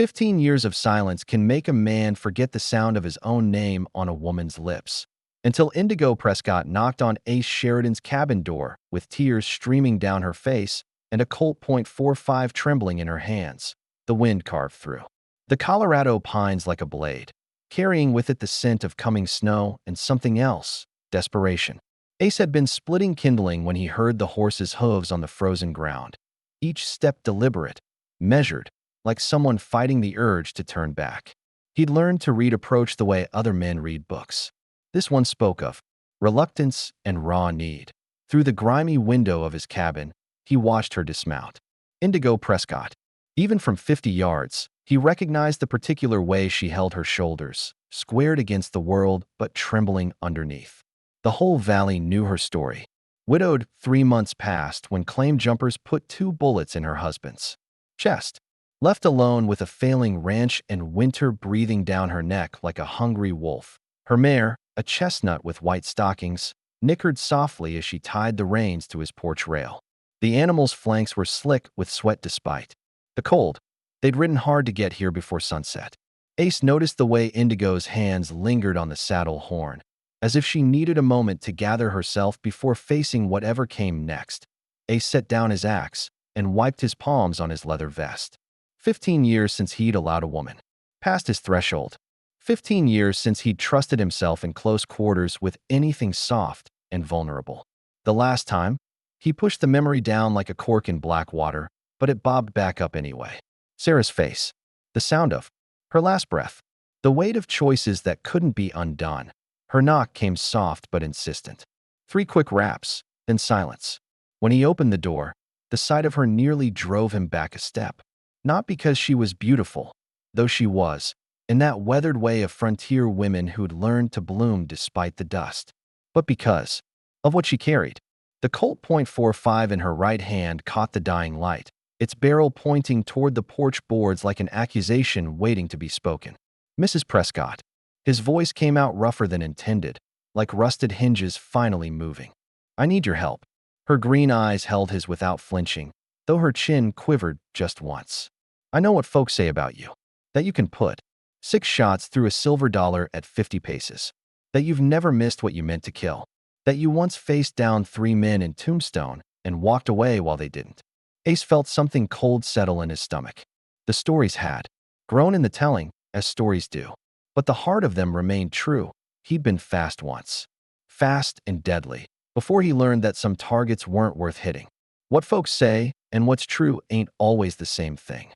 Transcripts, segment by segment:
15 years of silence can make a man forget the sound of his own name on a woman's lips. Until Indigo Prescott knocked on Ace Sheridan's cabin door with tears streaming down her face and a Colt .45 trembling in her hands. The wind carved through the Colorado pines like a blade, carrying with it the scent of coming snow and something else, desperation. Ace had been splitting kindling when he heard the horse's hooves on the frozen ground, each step deliberate, measured, like someone fighting the urge to turn back. He'd learned to read approach the way other men read books. This one spoke of reluctance and raw need. Through the grimy window of his cabin, he watched her dismount. Indigo Prescott. Even from 50 yards, he recognized the particular way she held her shoulders, squared against the world but trembling underneath. The whole valley knew her story. Widowed 3 months past when claim jumpers put 2 bullets in her husband's chest. Left alone with a failing ranch and winter breathing down her neck like a hungry wolf. Her mare, a chestnut with white stockings, nickered softly as she tied the reins to his porch rail. The animal's flanks were slick with sweat despite the cold. They'd ridden hard to get here before sunset. Ace noticed the way Indigo's hands lingered on the saddle horn, as if she needed a moment to gather herself before facing whatever came next. Ace set down his axe and wiped his palms on his leather vest. 15 years since he'd allowed a woman past his threshold. 15 years since he'd trusted himself in close quarters with anything soft and vulnerable. The last time, he pushed the memory down like a cork in black water, but it bobbed back up anyway. Sarah's face. The sound of her last breath. The weight of choices that couldn't be undone. Her knock came soft but insistent. 3 quick raps, then silence. When he opened the door, the sight of her nearly drove him back a step. Not because she was beautiful, though she was, in that weathered way of frontier women who'd learned to bloom despite the dust, but because of what she carried. The Colt .45 in her right hand caught the dying light, its barrel pointing toward the porch boards like an accusation waiting to be spoken. Mrs. Prescott. His voice came out rougher than intended, like rusted hinges finally moving. I need your help. Her green eyes held his without flinching, though her chin quivered just once. I know what folks say about you. That you can put 6 shots through a silver dollar at 50 paces. That you've never missed what you meant to kill. That you once faced down 3 men in Tombstone and walked away while they didn't. Ace felt something cold settle in his stomach. The stories had grown in the telling, as stories do. But the heart of them remained true. He'd been fast once. Fast and deadly, before he learned that some targets weren't worth hitting. What folks say and what's true ain't always the same thing.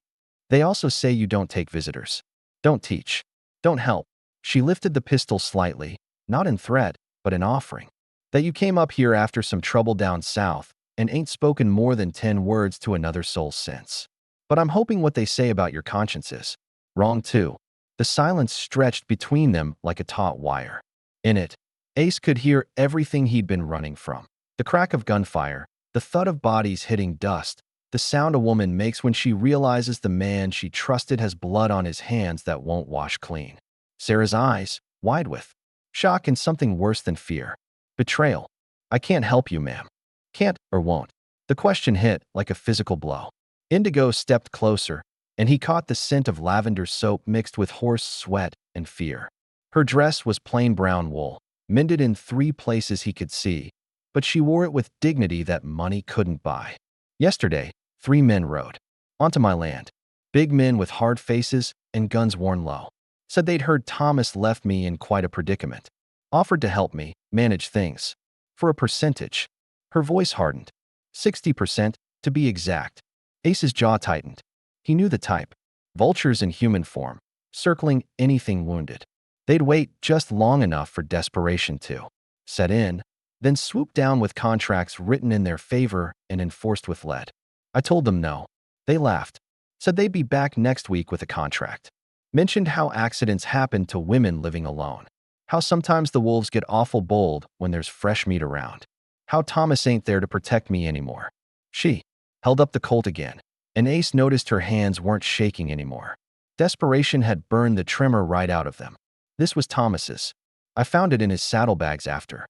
They also say you don't take visitors. Don't teach. Don't help. She lifted the pistol slightly, not in threat, but in offering. That you came up here after some trouble down south and ain't spoken more than 10 words to another soul since. But I'm hoping what they say about your conscience is wrong too. The silence stretched between them like a taut wire. In it, Ace could hear everything he'd been running from. The crack of gunfire, the thud of bodies hitting dust, the sound a woman makes when she realizes the man she trusted has blood on his hands that won't wash clean. Sarah's eyes, wide with shock and something worse than fear. Betrayal. I can't help you, ma'am. Can't or won't. The question hit like a physical blow. Indigo stepped closer, and he caught the scent of lavender soap mixed with horse sweat and fear. Her dress was plain brown wool, mended in 3 places he could see, but she wore it with dignity that money couldn't buy. Yesterday, 3 men rode onto my land. Big men with hard faces and guns worn low. Said they'd heard Thomas left me in quite a predicament. Offered to help me manage things. For a percentage. Her voice hardened. 60%, to be exact. Ace's jaw tightened. He knew the type. Vultures in human form, circling anything wounded. They'd wait just long enough for desperation to set in, then swoop down with contracts written in their favor and enforced with lead. I told them no. They laughed. Said they'd be back next week with a contract. Mentioned how accidents happen to women living alone. How sometimes the wolves get awful bold when there's fresh meat around. How Thomas ain't there to protect me anymore. She held up the Colt again, and Ace noticed her hands weren't shaking anymore. Desperation had burned the tremor right out of them. This was Thomas's. I found it in his saddlebags after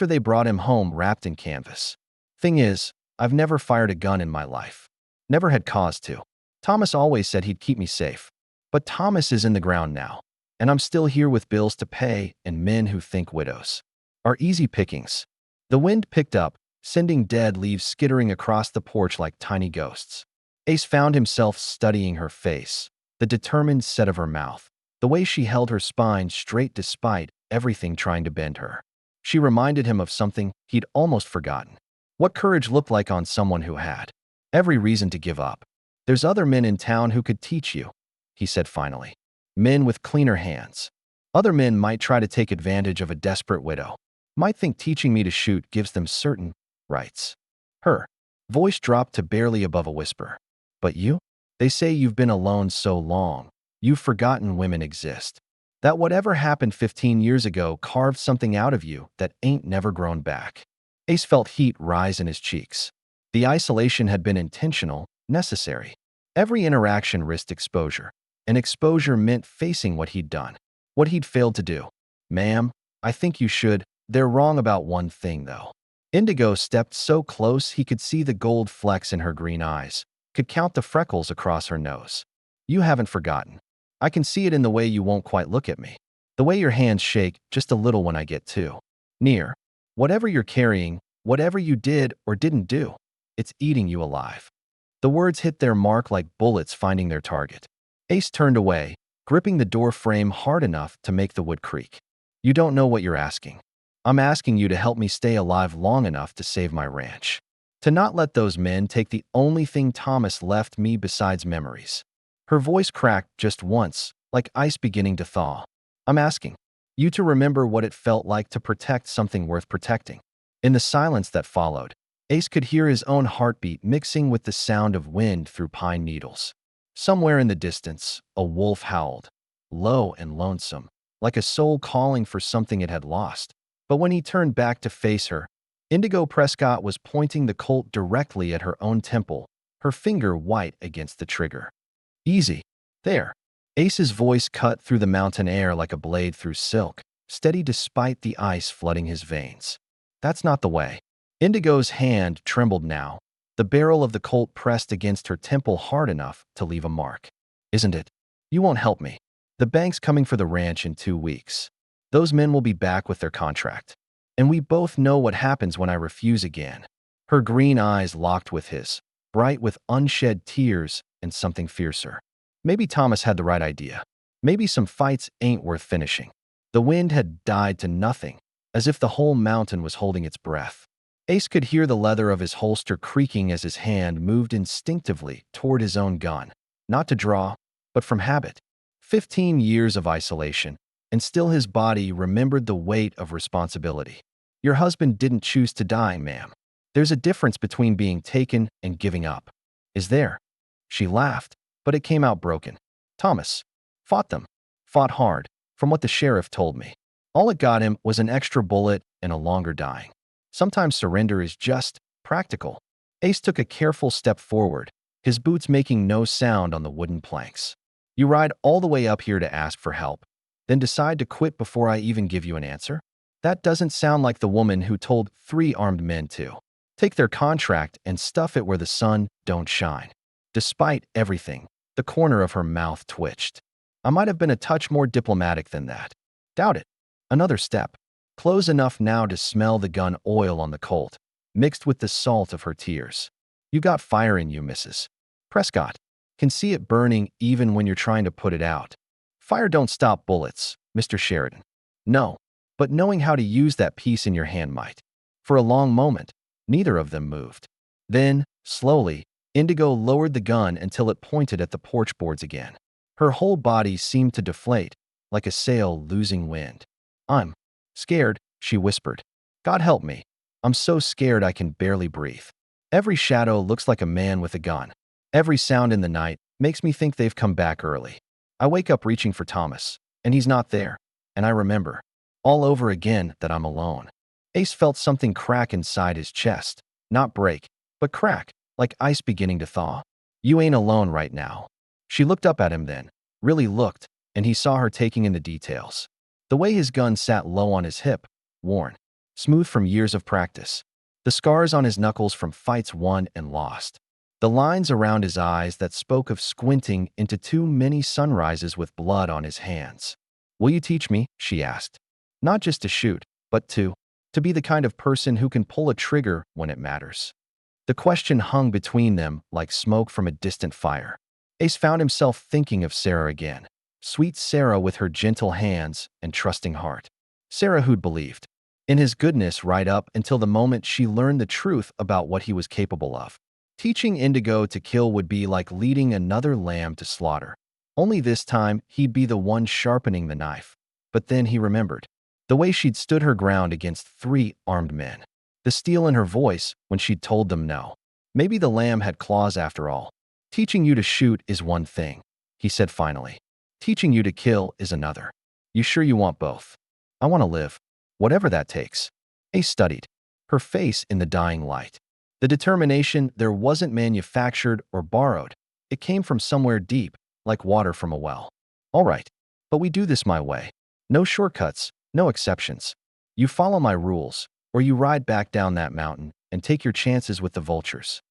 they brought him home wrapped in canvas. Thing is, I've never fired a gun in my life. Never had cause to. Thomas always said he'd keep me safe. But Thomas is in the ground now, and I'm still here with bills to pay and men who think widows are easy pickings. The wind picked up, sending dead leaves skittering across the porch like tiny ghosts. Ace found himself studying her face, the determined set of her mouth, the way she held her spine straight despite everything trying to bend her. She reminded him of something he'd almost forgotten. What courage looked like on someone who had every reason to give up. There's other men in town who could teach you, he said finally. Men with cleaner hands. Other men might try to take advantage of a desperate widow. Might think teaching me to shoot gives them certain rights. Her voice dropped to barely above a whisper. But you? They say you've been alone so long, you've forgotten women exist. That whatever happened 15 years ago carved something out of you that ain't never grown back. Ace felt heat rise in his cheeks. The isolation had been intentional, necessary. Every interaction risked exposure, and exposure meant facing what he'd done, what he'd failed to do. Ma'am, I think you should. They're wrong about one thing, though. Indigo stepped so close he could see the gold flecks in her green eyes, could count the freckles across her nose. You haven't forgotten. I can see it in the way you won't quite look at me. The way your hands shake just a little when I get too near. Whatever you're carrying, whatever you did or didn't do, it's eating you alive. The words hit their mark like bullets finding their target. Ace turned away, gripping the door frame hard enough to make the wood creak. You don't know what you're asking. I'm asking you to help me stay alive long enough to save my ranch. To not let those men take the only thing Thomas left me besides memories. Her voice cracked just once, like ice beginning to thaw. I'm asking you to remember what it felt like to protect something worth protecting. In the silence that followed, Ace could hear his own heartbeat mixing with the sound of wind through pine needles. Somewhere in the distance, a wolf howled, low and lonesome, like a soul calling for something it had lost. But when he turned back to face her, Indigo Prescott was pointing the Colt directly at her own temple, her finger white against the trigger. Easy. There. Ace's voice cut through the mountain air like a blade through silk, steady despite the ice flooding his veins. That's not the way. Indigo's hand trembled now, the barrel of the Colt pressed against her temple hard enough to leave a mark. Isn't it? You won't help me. The bank's coming for the ranch in 2 weeks. Those men will be back with their contract. And we both know what happens when I refuse again. Her green eyes locked with his, bright with unshed tears and something fiercer. Maybe Thomas had the right idea. Maybe some fights ain't worth finishing. The wind had died to nothing, as if the whole mountain was holding its breath. Ace could hear the leather of his holster creaking as his hand moved instinctively toward his own gun, not to draw, but from habit. 15 years of isolation, and still his body remembered the weight of responsibility. Your husband didn't choose to die, ma'am. There's a difference between being taken and giving up. Is there? She laughed, but it came out broken. Thomas fought them, fought hard, from what the sheriff told me. All it got him was an extra bullet and a longer dying. Sometimes surrender is just practical. Ace took a careful step forward, his boots making no sound on the wooden planks. You ride all the way up here to ask for help, then decide to quit before I even give you an answer? That doesn't sound like the woman who told 3 armed men to take their contract and stuff it where the sun don't shine. Despite everything, the corner of her mouth twitched. I might have been a touch more diplomatic than that. Doubt it. Another step. Close enough now to smell the gun oil on the Colt, mixed with the salt of her tears. You got fire in you, Mrs. Prescott. Can see it burning even when you're trying to put it out. Fire don't stop bullets, Mr. Sheridan. No, but knowing how to use that piece in your hand might. For a long moment, neither of them moved. Then, slowly, Indigo lowered the gun until it pointed at the porch boards again. Her whole body seemed to deflate, like a sail losing wind. I'm scared, she whispered. God help me. I'm so scared I can barely breathe. Every shadow looks like a man with a gun. Every sound in the night makes me think they've come back early. I wake up reaching for Thomas, and he's not there, and I remember, all over again, that I'm alone. Ace felt something crack inside his chest, not break, but crack, like ice beginning to thaw. You ain't alone right now. She looked up at him then, really looked, and he saw her taking in the details. The way his gun sat low on his hip, worn, smooth from years of practice. The scars on his knuckles from fights won and lost. the lines around his eyes that spoke of squinting into too many sunrises with blood on his hands. "Will you teach me?" she asked. "Not just to shoot, but to be the kind of person who can pull a trigger when it matters." The question hung between them like smoke from a distant fire. Ace found himself thinking of Sarah again. Sweet Sarah with her gentle hands and trusting heart. Sarah who'd believed in his goodness right up until the moment she learned the truth about what he was capable of. Teaching Indigo to kill would be like leading another lamb to slaughter. Only this time, he'd be the one sharpening the knife. But then he remembered the way she'd stood her ground against 3 armed men. The steel in her voice when she'd told them no. Maybe the lamb had claws after all. "Teaching you to shoot is one thing," he said finally. "Teaching you to kill is another. You sure you want both?" "I want to live, whatever that takes." Ace studied her face in the dying light. The determination there wasn't manufactured or borrowed. It came from somewhere deep, like water from a well. "All right, but we do this my way. No shortcuts, no exceptions. You follow my rules, or you ride back down that mountain and take your chances with the vultures."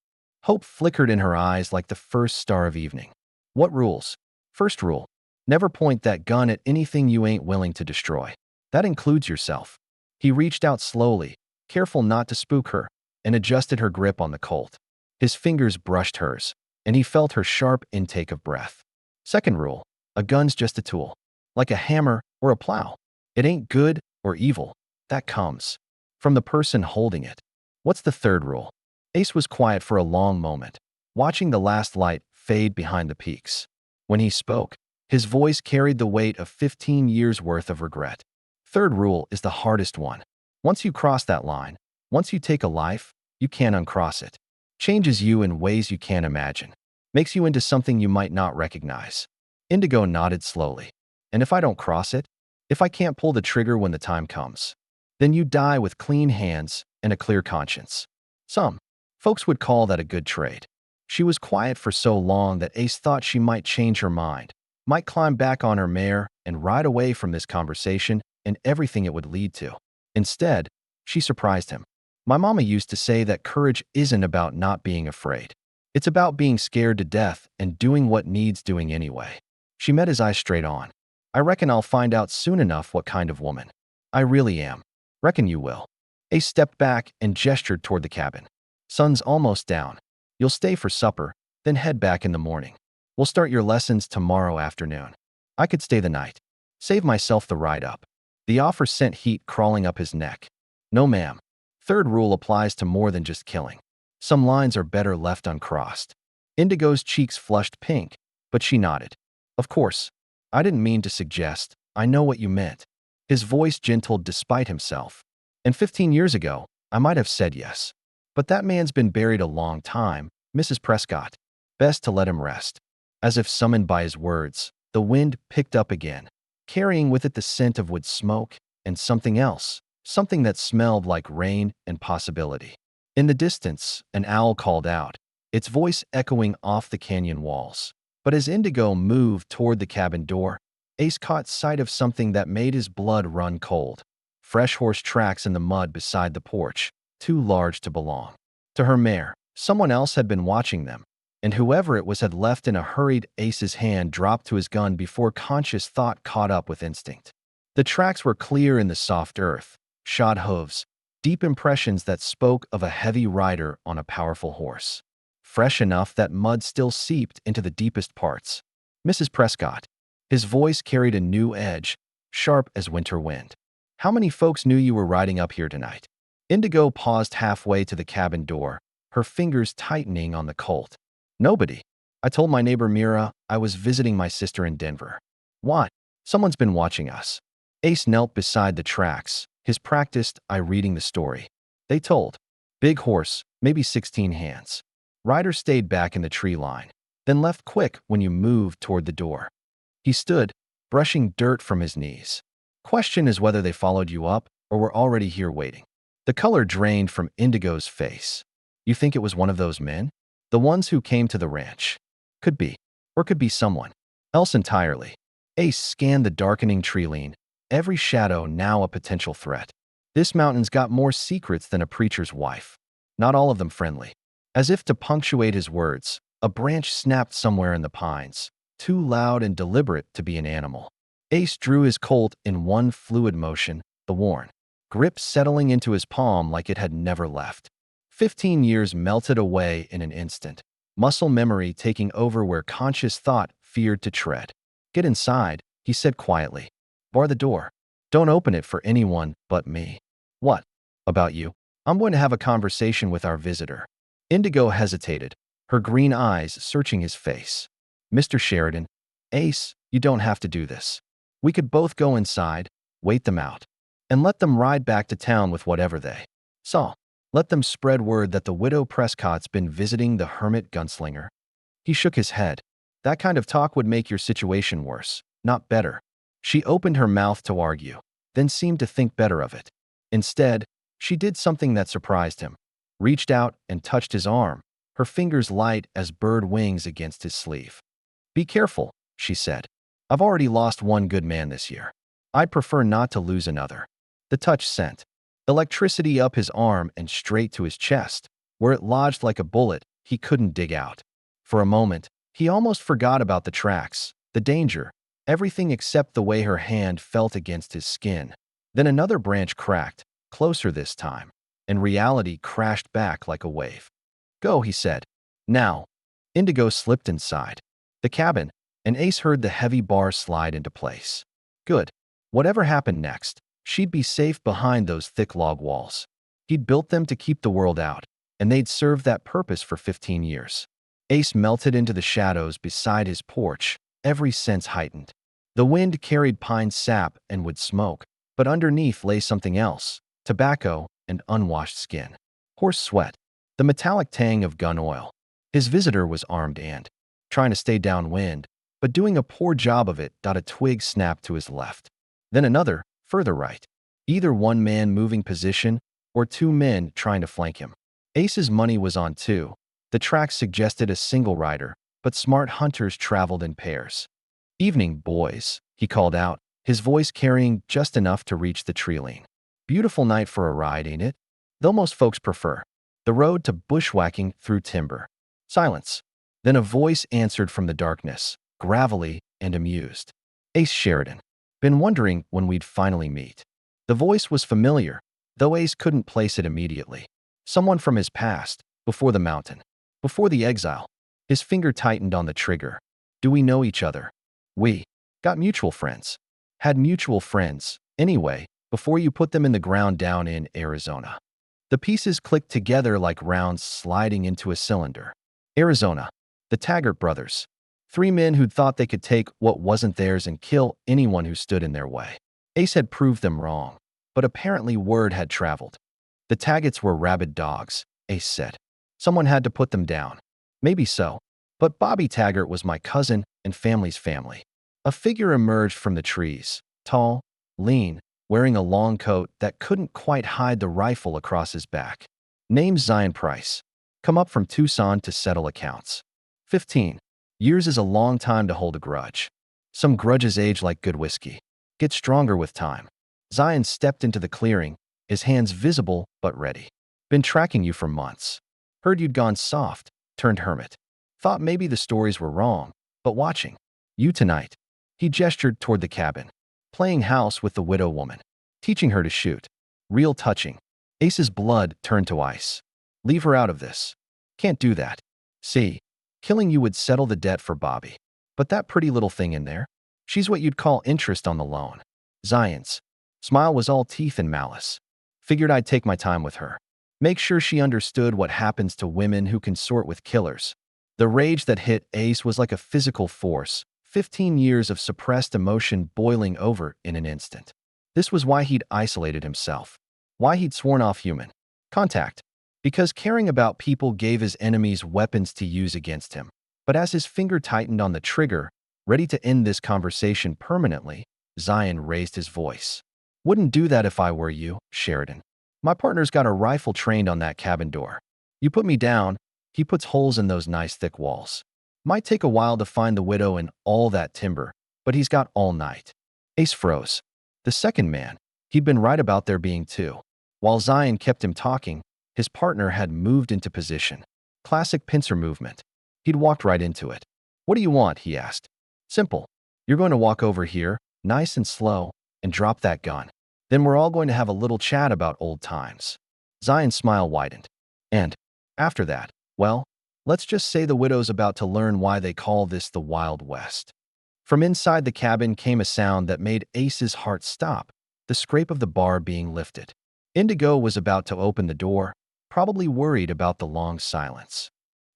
Hope flickered in her eyes like the first star of evening. "What rules?" "First rule, never point that gun at anything you ain't willing to destroy. That includes yourself." He reached out slowly, careful not to spook her, and adjusted her grip on the Colt. His fingers brushed hers, and he felt her sharp intake of breath. "Second rule, a gun's just a tool, like a hammer or a plow. It ain't good or evil. That comes from the person holding it." "What's the third rule?" Ace was quiet for a long moment, watching the last light fade behind the peaks. When he spoke, his voice carried the weight of 15 years' worth of regret. "Third rule is the hardest one. Once you cross that line, once you take a life, you can't uncross it. Changes you in ways you can't imagine. Makes you into something you might not recognize." Indigo nodded slowly. "And if I don't cross it? If I can't pull the trigger when the time comes? Then you die with clean hands and a clear conscience. Some folks would call that a good trade." She was quiet for so long that Ace thought she might change her mind, might climb back on her mare and ride away from this conversation and everything it would lead to. Instead, she surprised him. "My mama used to say that courage isn't about not being afraid. It's about being scared to death and doing what needs doing anyway." She met his eyes straight on. "I reckon I'll find out soon enough what kind of woman I really am." "Reckon you will." Ace stepped back and gestured toward the cabin. "Sun's almost down. You'll stay for supper, then head back in the morning. We'll start your lessons tomorrow afternoon. I could stay the night. Save myself the ride up." The offer sent heat crawling up his neck. "No, ma'am. Third rule applies to more than just killing. Some lines are better left uncrossed." Indigo's cheeks flushed pink, but she nodded. "Of course. I didn't mean to suggest. I know what you meant." His voice gentled despite himself. "And 15 years ago, I might have said yes. But that man's been buried a long time, Mrs. Prescott. Best to let him rest." As if summoned by his words, the wind picked up again, carrying with it the scent of wood smoke and something else, something that smelled like rain and possibility. In the distance, an owl called out, its voice echoing off the canyon walls. But as Indigo moved toward the cabin door, Ace caught sight of something that made his blood run cold. Fresh horse tracks in the mud beside the porch, too large to belong to her mare. Someone else had been watching them, and whoever it was had left in a hurried. Ace's hand dropped to his gun before conscious thought caught up with instinct. The tracks were clear in the soft earth, shod hooves, deep impressions that spoke of a heavy rider on a powerful horse. Fresh enough that mud still seeped into the deepest parts. "Mrs. Prescott." His voice carried a new edge, sharp as winter wind. "How many folks knew you were riding up here tonight?" Indigo paused halfway to the cabin door, her fingers tightening on the Colt. "Nobody. I told my neighbor Mira I was visiting my sister in Denver." "What?" "Someone's been watching us." Ace knelt beside the tracks, his practiced eye reading the story. They told. Big horse, maybe 16 hands. Rider stayed back in the tree line, then left quick when you moved toward the door. He stood, brushing dirt from his knees. Question is whether they followed you up or were already here waiting. The color drained from Indigo's face. "You think it was one of those men? The ones who came to the ranch?" "Could be. Or could be someone else entirely." Ace scanned the darkening tree line, every shadow now a potential threat. This mountain's got more secrets than a preacher's wife. Not all of them friendly. As if to punctuate his words, a branch snapped somewhere in the pines, too loud and deliberate to be an animal. Ace drew his Colt in one fluid motion, the worn grip settling into his palm like it had never left. 15 years melted away in an instant, muscle memory taking over where conscious thought feared to tread. "Get inside," he said quietly. "Bar the door. Don't open it for anyone but me." "What? About you?" "I'm going to have a conversation with our visitor." Indigo hesitated, her green eyes searching his face. "Mr. Sheridan, Ace, you don't have to do this. We could both go inside, wait them out, and let them ride back to town with whatever they saw. Let them spread word that the widow Prescott's been visiting the hermit gunslinger." He shook his head. "That kind of talk would make your situation worse, not better." She opened her mouth to argue, then seemed to think better of it. Instead, she did something that surprised him. Reached out and touched his arm, her fingers light as bird wings against his sleeve. "Be careful," she said. "I've already lost one good man this year. I'd prefer not to lose another." The touch sent electricity up his arm and straight to his chest, where it lodged like a bullet he couldn't dig out. For a moment, he almost forgot about the tracks, the danger, everything except the way her hand felt against his skin. Then another branch cracked, closer this time, and reality crashed back like a wave. "Go," he said. "Now." Indigo slipped inside the cabin, and Ace heard the heavy bar slide into place. Good. Whatever happened next, she'd be safe behind those thick log walls. He'd built them to keep the world out, and they'd served that purpose for 15 years. Ace melted into the shadows beside his porch, every sense heightened. The wind carried pine sap and wood smoke, but underneath lay something else: tobacco and unwashed skin. Horse sweat, the metallic tang of gun oil. His visitor was armed and trying to stay downwind, but doing a poor job of it. A twig snapped to his left. Then another, further right. Either one man moving position or two men trying to flank him. Ace's money was on two. The tracks suggested a single rider, but smart hunters traveled in pairs. "Evening, boys," he called out, his voice carrying just enough to reach the tree-line. "Beautiful night for a ride, ain't it? Though most folks prefer the road to bushwhacking through timber." Silence. Then a voice answered from the darkness, gravelly and amused. "Ace Sheridan. Been wondering when we'd finally meet." The voice was familiar, though Ace couldn't place it immediately. Someone from his past, before the mountain, before the exile. His finger tightened on the trigger. "Do we know each other?" "We got mutual friends." "Had mutual friends, anyway, before you put them in the ground down in Arizona." The pieces clicked together like rounds sliding into a cylinder. Arizona. The Taggart brothers. 3 men who'd thought they could take what wasn't theirs and kill anyone who stood in their way. Ace had proved them wrong, but apparently word had traveled. "The Taggarts were rabid dogs," Ace said. "Someone had to put them down." "Maybe so, but Bobby Taggart was my cousin and family's family." A figure emerged from the trees, tall, lean, wearing a long coat that couldn't quite hide the rifle across his back. "Name's Zion Price. Come up from Tucson to settle accounts." 15 years is a long time to hold a grudge. Some grudges age like good whiskey. Get stronger with time. Zion stepped into the clearing, his hands visible but ready. "Been tracking you for months. Heard you'd gone soft, turned hermit. Thought maybe the stories were wrong, but watching you tonight." He gestured toward the cabin. "Playing house with the widow woman. Teaching her to shoot. Real touching." Ace's blood turned to ice. "Leave her out of this." "Can't do that. See, killing you would settle the debt for Bobby. But that pretty little thing in there, she's what you'd call interest on the loan." Zion's smile was all teeth and malice. "Figured I'd take my time with her. Make sure she understood what happens to women who consort with killers." The rage that hit Ace was like a physical force, 15 years of suppressed emotion boiling over in an instant. This was why he'd isolated himself. Why he'd sworn off human contact. Because caring about people gave his enemies weapons to use against him. But as his finger tightened on the trigger, ready to end this conversation permanently, Zion raised his voice. "Wouldn't do that if I were you, Sheridan. My partner's got a rifle trained on that cabin door. You put me down, he puts holes in those nice thick walls. Might take a while to find the widow and all that timber, but he's got all night." Ace froze. The second man, he'd been right about there being two. While Zion kept him talking, his partner had moved into position. Classic pincer movement. He'd walked right into it. "What do you want?" he asked. "Simple. You're going to walk over here, nice and slow, and drop that gun. Then we're all going to have a little chat about old times." Zion's smile widened. "And after that, well, let's just say the widow's about to learn why they call this the Wild West." From inside the cabin came a sound that made Ace's heart stop, the scrape of the bar being lifted. Indigo was about to open the door, probably worried about the long silence.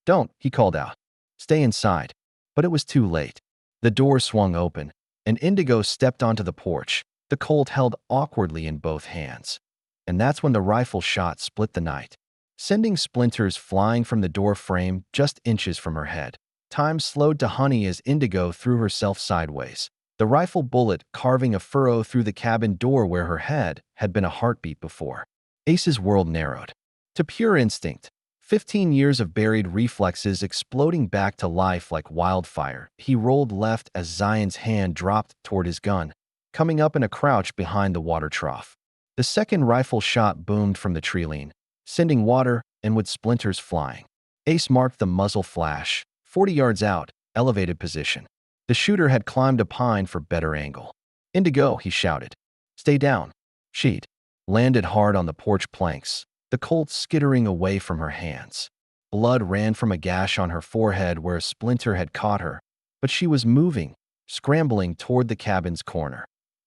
"Don't," he called out. "Stay inside." But it was too late. The door swung open, and Indigo stepped onto the porch, the Colt held awkwardly in both hands. And that's when the rifle shot split the night, sending splinters flying from the door frame just inches from her head. Time slowed to honey as Indigo threw herself sideways, the rifle bullet carving a furrow through the cabin door where her head had been a heartbeat before. Ace's world narrowed to pure instinct. 15 years of buried reflexes exploding back to life like wildfire. He rolled left as Zion's hand dropped toward his gun, coming up in a crouch behind the water trough. The second rifle shot boomed from the treeline, sending water and wood splinters flying. Ace marked the muzzle flash, 40 yards out, elevated position. The shooter had climbed a pine for better angle. "Indigo," he shouted. "Stay down." She'd landed hard on the porch planks, the Colt skittering away from her hands. Blood ran from a gash on her forehead where a splinter had caught her, but she was moving, scrambling toward the cabin's corner.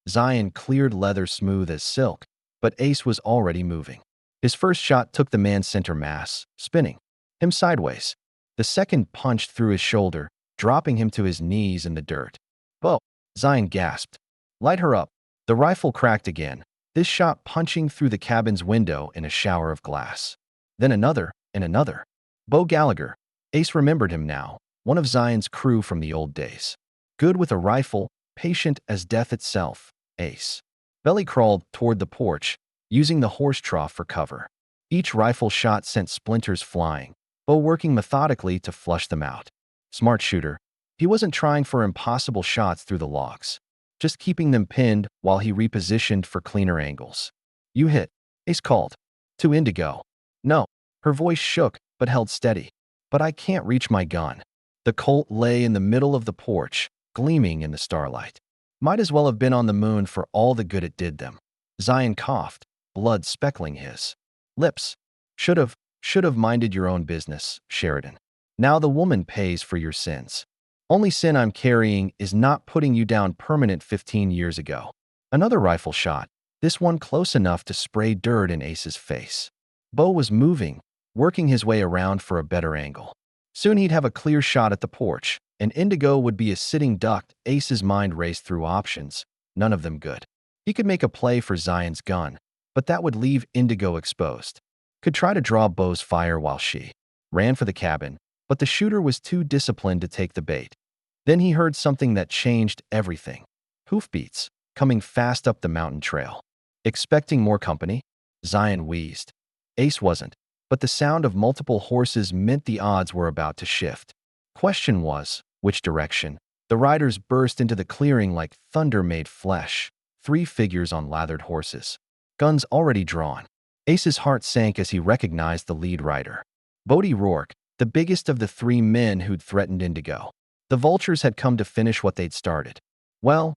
Zion cleared leather smooth as silk, but Ace was already moving. His first shot took the man's center mass, spinning him sideways. The second punched through his shoulder, dropping him to his knees in the dirt. "Bo!" Zion gasped. "Light her up." The rifle cracked again, this shot punching through the cabin's window in a shower of glass. Then another, and another. Bo Gallagher. Ace remembered him now, one of Zion's crew from the old days. Good with a rifle, patient as death itself, Ace. Belly crawled toward the porch, using the horse trough for cover. Each rifle shot sent splinters flying, Bo working methodically to flush them out. Smart shooter. He wasn't trying for impossible shots through the logs, just keeping them pinned while he repositioned for cleaner angles. "You hit," Ace called. To Indigo. "No." Her voice shook, but held steady. "But I can't reach my gun." The Colt lay in the middle of the porch, gleaming in the starlight. Might as well have been on the moon for all the good it did them. Zion coughed, blood speckling his lips. Should have minded your own business, Sheridan. Now the woman pays for your sins. Only sin I'm carrying is not putting you down permanent 15 years ago." Another rifle shot, this one close enough to spray dirt in Ace's face. Bo was moving, working his way around for a better angle. Soon he'd have a clear shot at the porch, and Indigo would be a sitting duck. Ace's mind raced through options, none of them good. He could make a play for Zion's gun, but that would leave Indigo exposed. Could try to draw Bo's fire while she ran for the cabin, but the shooter was too disciplined to take the bait. Then he heard something that changed everything. Hoofbeats, coming fast up the mountain trail. Expecting more company? Zion wheezed. Ace wasn't, but the sound of multiple horses meant the odds were about to shift. Question was, which direction? The riders burst into the clearing like thunder made flesh, 3 figures on lathered horses, guns already drawn. Ace's heart sank as he recognized the lead rider. Bodie Rourke, the biggest of the 3 men who'd threatened Indigo. The vultures had come to finish what they'd started. Well,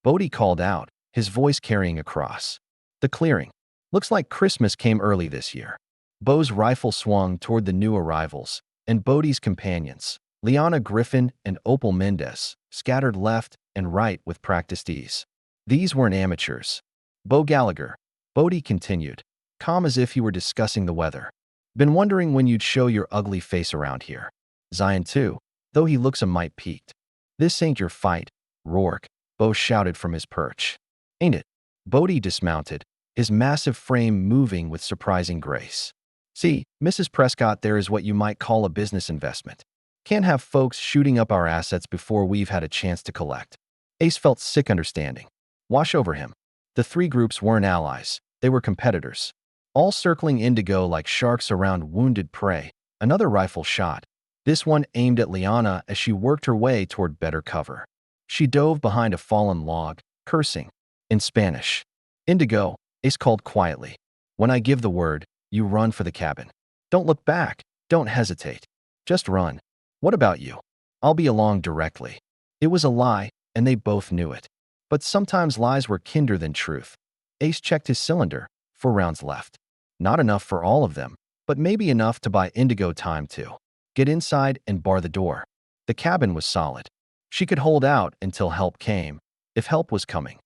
Bodie called out, his voice carrying across the clearing. "Looks like Christmas came early this year." Bo's rifle swung toward the new arrivals, and Bodie's companions, Liana Griffin and Opal Mendez, scattered left and right with practiced ease. These weren't amateurs. "Bo Gallagher," Bodie continued, calm as if he were discussing the weather. "Been wondering when you'd show your ugly face around here." Zion too, though he looks a mite peaked. "This ain't your fight, Rourke," Bo shouted from his perch. "Ain't it?" Bodie dismounted, his massive frame moving with surprising grace. "See, Mrs. Prescott, there is what you might call a business investment. Can't have folks shooting up our assets before we've had a chance to collect." Ace felt sick understanding. Wash over him. The 3 groups weren't allies, they were competitors. All circling Indigo like sharks around wounded prey. Another rifle shot, this one aimed at Liana as she worked her way toward better cover. She dove behind a fallen log, cursing in Spanish. "Indigo," Ace called quietly. "When I give the word, you run for the cabin. Don't look back." Don't hesitate. Just run. What about you? I'll be along directly. It was a lie, and they both knew it. But sometimes lies were kinder than truth. Ace checked his cylinder. 4 rounds left. Not enough for all of them, but maybe enough to buy Indigo time to get inside and bar the door. The cabin was solid. She could hold out until help came, if help was coming.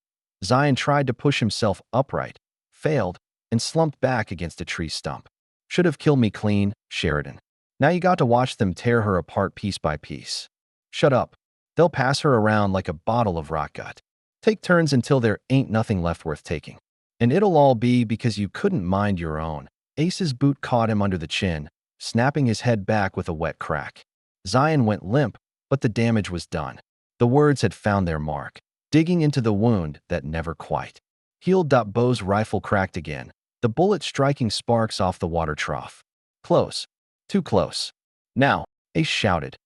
Zion tried to push himself upright, failed, and slumped back against a tree stump. Should have killed me clean, Sheridan. Now you got to watch them tear her apart piece by piece. Shut up. They'll pass her around like a bottle of rock gut. Take turns until there ain't nothing left worth taking. And it'll all be because you couldn't mind your own. Ace's boot caught him under the chin, snapping his head back with a wet crack. Zion went limp, but the damage was done. The words had found their mark, digging into the wound that never quite healed. Bo's rifle cracked again, the bullet striking sparks off the water trough. Close. Too close. Now, Ace shouted.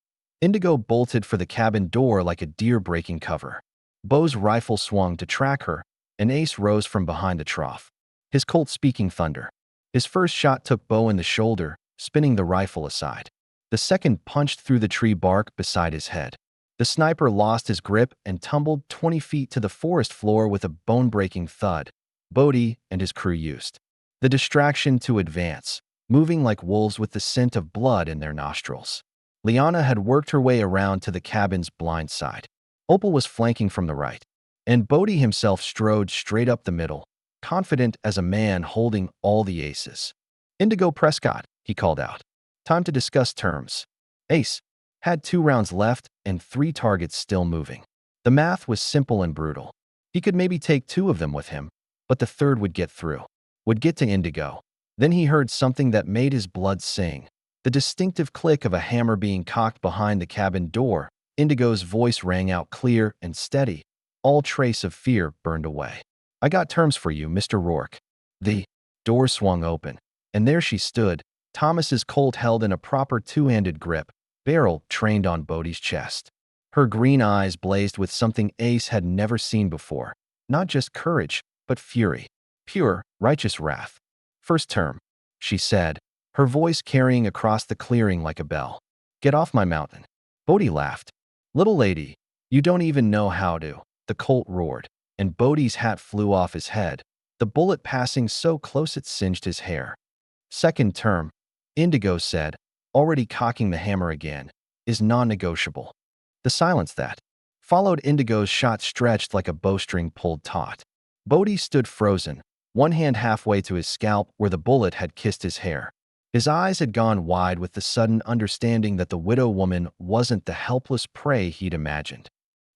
Indigo bolted for the cabin door like a deer breaking cover. Bo's rifle swung to track her, and Ace rose from behind the trough, his Colt speaking thunder. His first shot took Bo in the shoulder, spinning the rifle aside. The second punched through the tree bark beside his head. The sniper lost his grip and tumbled 20 feet to the forest floor with a bone-breaking thud. Bodhi and his crew used the distraction to advance, moving like wolves with the scent of blood in their nostrils. Liana had worked her way around to the cabin's blind side. Opal was flanking from the right, and Bodhi himself strode straight up the middle, confident as a man holding all the aces. Indigo Prescott, he called out. Time to discuss terms. Ace had 2 rounds left and 3 targets still moving. The math was simple and brutal. He could maybe take 2 of them with him, but the third would get through, would get to Indigo. Then he heard something that made his blood sing. The distinctive click of a hammer being cocked behind the cabin door. Indigo's voice rang out clear and steady. All trace of fear burned away. I got terms for you, Mr. Rourke. The door swung open, and there she stood, Thomas's Colt held in a proper 2-handed grip, barrel trained on Bodhi's chest. Her green eyes blazed with something Ace had never seen before. Not just courage, but fury. Pure, righteous wrath. First term, she said, her voice carrying across the clearing like a bell. Get off my mountain. Bodhi laughed. Little lady, you don't even know how to. The Colt roared, and Bodhi's hat flew off his head, the bullet passing so close it singed his hair. Second term, Indigo said, already cocking the hammer again, is non-negotiable. The silence that followed Indigo's shot stretched like a bowstring pulled taut. Bodhi stood frozen, one hand halfway to his scalp where the bullet had kissed his hair. His eyes had gone wide with the sudden understanding that the widow woman wasn't the helpless prey he'd imagined.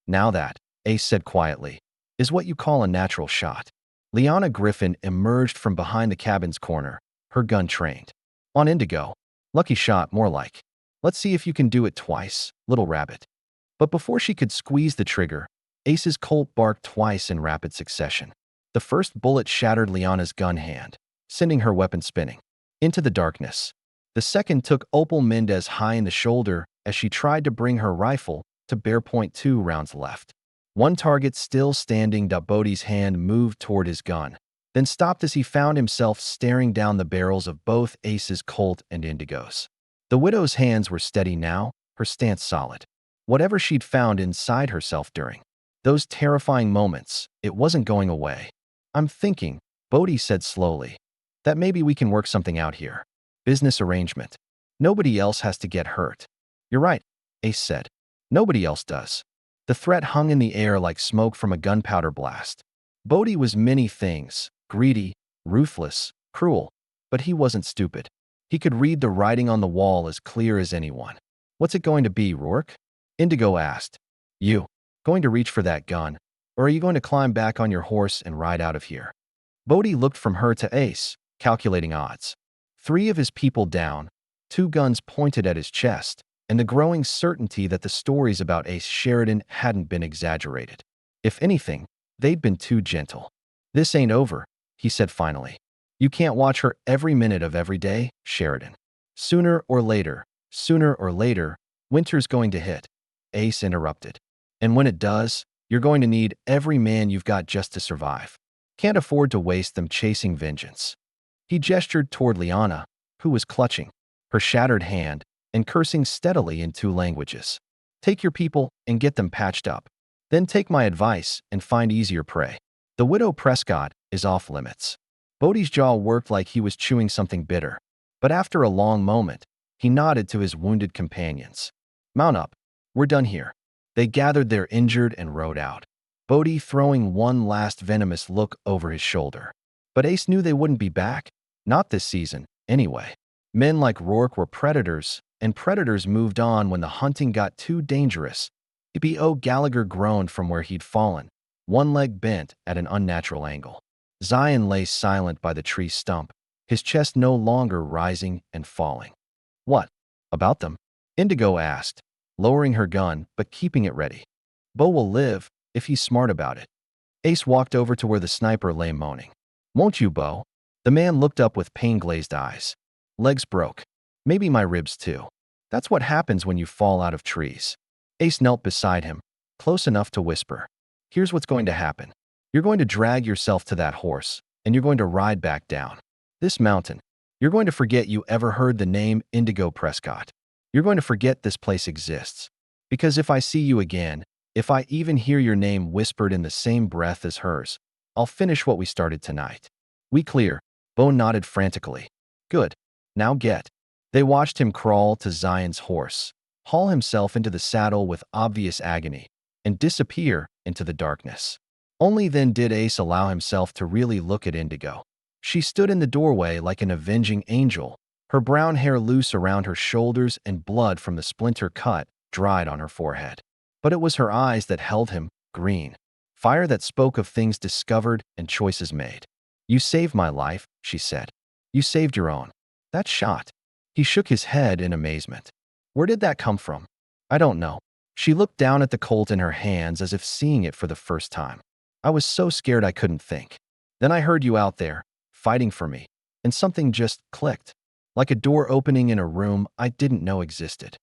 Now that, Ace said quietly, is what you call a natural shot. Liana Griffin emerged from behind the cabin's corner, her gun trained on Indigo. Lucky shot, more like. Let's see if you can do it twice, little rabbit. But before she could squeeze the trigger, Ace's Colt barked twice in rapid succession. The first bullet shattered Liana's gun hand, sending her weapon spinning into the darkness. The second took Opal Mendez high in the shoulder as she tried to bring her rifle to bear point. 2 rounds left. One target still standing. Bodhi's hand moved toward his gun, then stopped as he found himself staring down the barrels of both Ace's Colt and Indigo's. The widow's hands were steady now, her stance solid. Whatever she'd found inside herself during those terrifying moments, it wasn't going away. I'm thinking, Bodhi said slowly, that maybe we can work something out here. Business arrangement. Nobody else has to get hurt. You're right, Ace said. Nobody else does. The threat hung in the air like smoke from a gunpowder blast. Bodhi was many things, greedy, ruthless, cruel, but he wasn't stupid. He could read the writing on the wall as clear as anyone. What's it going to be, Rourke? Indigo asked. You going to reach for that gun, or are you going to climb back on your horse and ride out of here? Bodhi looked from her to Ace, calculating odds. 3 of his people down, 2 guns pointed at his chest, and the growing certainty that the stories about Ace Sheridan hadn't been exaggerated. If anything, they'd been too gentle. This ain't over, he said finally. You can't watch her every minute of every day, Sheridan. Sooner or later, winter's going to hit. Ace interrupted. And when it does, you're going to need every man you've got just to survive. Can't afford to waste them chasing vengeance. He gestured toward Liana, who was clutching her shattered hand, and cursing steadily in 2 languages. Take your people and get them patched up. Then take my advice and find easier prey. The widow Prescott is off limits. Bodhi's jaw worked like he was chewing something bitter. But after a long moment, he nodded to his wounded companions. Mount up. We're done here. They gathered their injured and rode out, Bodhi throwing one last venomous look over his shoulder. But Ace knew they wouldn't be back. Not this season, anyway. Men like Rourke were predators, and predators moved on when the hunting got too dangerous. B.O. Gallagher groaned from where he'd fallen, one leg bent at an unnatural angle. Zion lay silent by the tree stump, his chest no longer rising and falling. What about them? Indigo asked, lowering her gun but keeping it ready. Bo will live if he's smart about it. Ace walked over to where the sniper lay moaning. Won't you, Bo? The man looked up with pain-glazed eyes. Legs broke. Maybe my ribs too. That's what happens when you fall out of trees. Ace knelt beside him, close enough to whisper. Here's what's going to happen. You're going to drag yourself to that horse, and you're going to ride back down this mountain. You're going to forget you ever heard the name Indigo Prescott. You're going to forget this place exists. Because if I see you again, if I even hear your name whispered in the same breath as hers, I'll finish what we started tonight. We clear. Bo nodded frantically. Good. Now get. They watched him crawl to Zion's horse, haul himself into the saddle with obvious agony, and disappear into the darkness. Only then did Ace allow himself to really look at Indigo. She stood in the doorway like an avenging angel, her brown hair loose around her shoulders and blood from the splinter cut dried on her forehead. But it was her eyes that held him, green. Fire that spoke of things discovered and choices made. You saved my life, she said. You saved your own. That shot. He shook his head in amazement. Where did that come from? I don't know. She looked down at the Colt in her hands as if seeing it for the first time. I was so scared I couldn't think. Then I heard you out there, fighting for me, and something just clicked, like a door opening in a room I didn't know existed.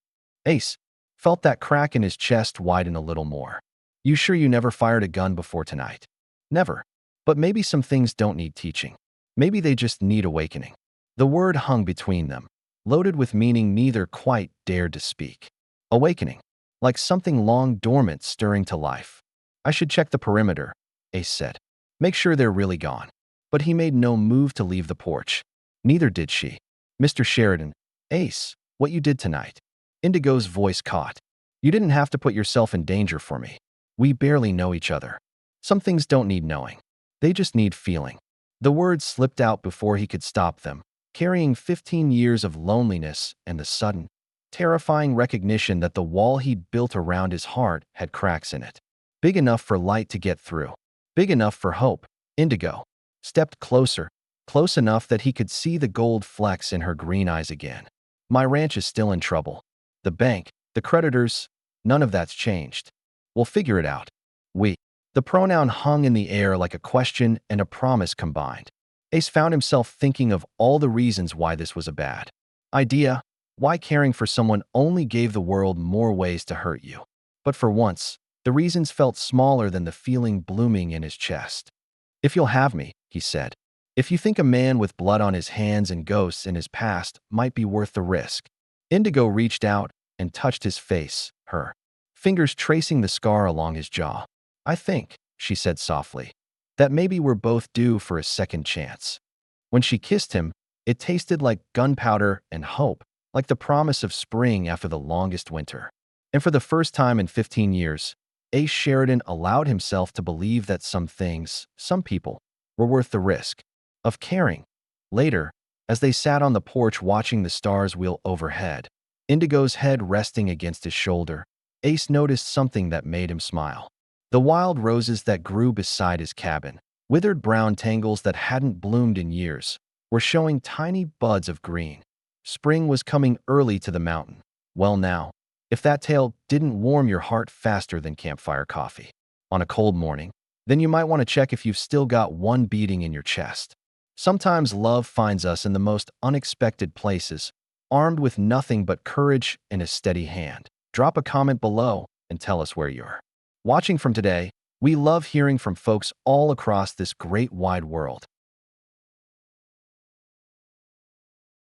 Ace felt that crack in his chest widen a little more. You sure you never fired a gun before tonight? Never. But maybe some things don't need teaching. Maybe they just need awakening. The word hung between them, loaded with meaning neither quite dared to speak. Awakening. Like something long dormant stirring to life. I should check the perimeter, Ace said. Make sure they're really gone. But he made no move to leave the porch. Neither did she. Mr. Sheridan, Ace, what you did tonight. Indigo's voice caught. You didn't have to put yourself in danger for me. We barely know each other. Some things don't need knowing. They just need feeling. The words slipped out before he could stop them, carrying 15 years of loneliness and the sudden, terrifying recognition that the wall he'd built around his heart had cracks in it. Big enough for light to get through. Big enough for hope. Indigo stepped closer, close enough that he could see the gold flecks in her green eyes again. My ranch is still in trouble. The bank, the creditors, none of that's changed. We'll figure it out. We. The pronoun hung in the air like a question and a promise combined. Ace found himself thinking of all the reasons why this was a bad idea, why caring for someone only gave the world more ways to hurt you. But for once, the reasons felt smaller than the feeling blooming in his chest. If you'll have me, he said. If you think a man with blood on his hands and ghosts in his past might be worth the risk. Indigo reached out and touched his face, her fingers tracing the scar along his jaw. I think, she said softly, that maybe we're both due for a second chance. When she kissed him, it tasted like gunpowder and hope, like the promise of spring after the longest winter. And for the first time in 15 years, Ace Sheridan allowed himself to believe that some things, some people, were worth the risk of caring. Later, as they sat on the porch watching the stars wheel overhead, Indigo's head resting against his shoulder, Ace noticed something that made him smile. The wild roses that grew beside his cabin, withered brown tangles that hadn't bloomed in years, were showing tiny buds of green. Spring was coming early to the mountain. Well now, if that tale didn't warm your heart faster than campfire coffee on a cold morning, then you might want to check if you've still got one beating in your chest. Sometimes love finds us in the most unexpected places, armed with nothing but courage and a steady hand. Drop a comment below and tell us where you're watching from today. We love hearing from folks all across this great wide world.